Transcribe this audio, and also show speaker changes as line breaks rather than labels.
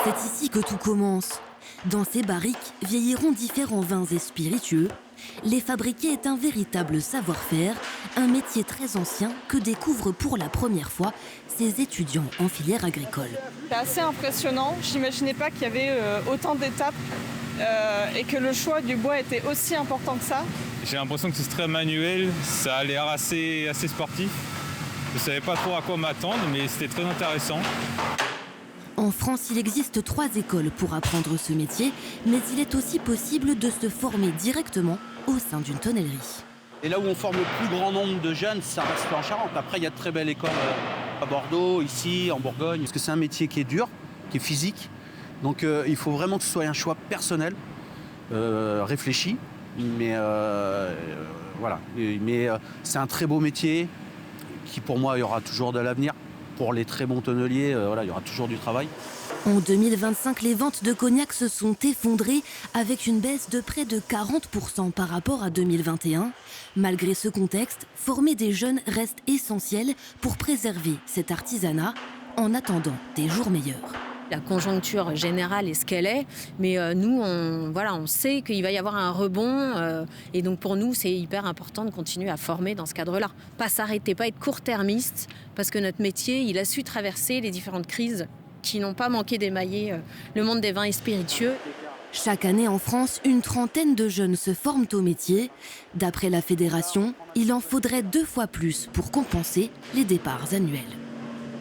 C'est ici que tout commence. Dans ces barriques vieilliront différents vins et spiritueux. Les fabriquer est un véritable savoir-faire, un métier très ancien que découvrent pour la première fois ces étudiants en filière agricole.
C'est assez impressionnant, j'imaginais pas qu'il y avait autant d'étapes et que le choix du bois était aussi important que ça.
J'ai l'impression que c'est très manuel, ça a l'air assez sportif. Je ne savais pas trop à quoi m'attendre, mais c'était très intéressant.
En France, il existe 3 écoles pour apprendre ce métier, mais il est aussi possible de se former directement au sein d'une tonnellerie.
Et là où on forme le plus grand nombre de jeunes, ça reste en Charente. Après, il y a de très belles écoles à Bordeaux, ici, en Bourgogne. Parce que c'est un métier qui est dur, qui est physique. Donc il faut vraiment que ce soit un choix personnel, réfléchi. Mais voilà. Mais c'est un très beau métier qui, pour moi, il y aura toujours de l'avenir. Pour les très bons tonneliers, voilà, il y aura toujours du travail.
En 2025, les ventes de cognac se sont effondrées avec une baisse de près de 40% par rapport à 2021. Malgré ce contexte, former des jeunes reste essentiel pour préserver cet artisanat en attendant des jours meilleurs.
La conjoncture générale est ce qu'elle est, mais nous, on sait qu'il va y avoir un rebond. Et donc pour nous, c'est hyper important de continuer à former dans ce cadre-là. Pas s'arrêter, pas être court-termiste, parce que notre métier, il a su traverser les différentes crises qui n'ont pas manqué d'émailler le monde des vins et spiritueux.
Chaque année en France, une trentaine de jeunes se forment au métier. D'après la fédération, il en faudrait 2 fois plus pour compenser les départs annuels.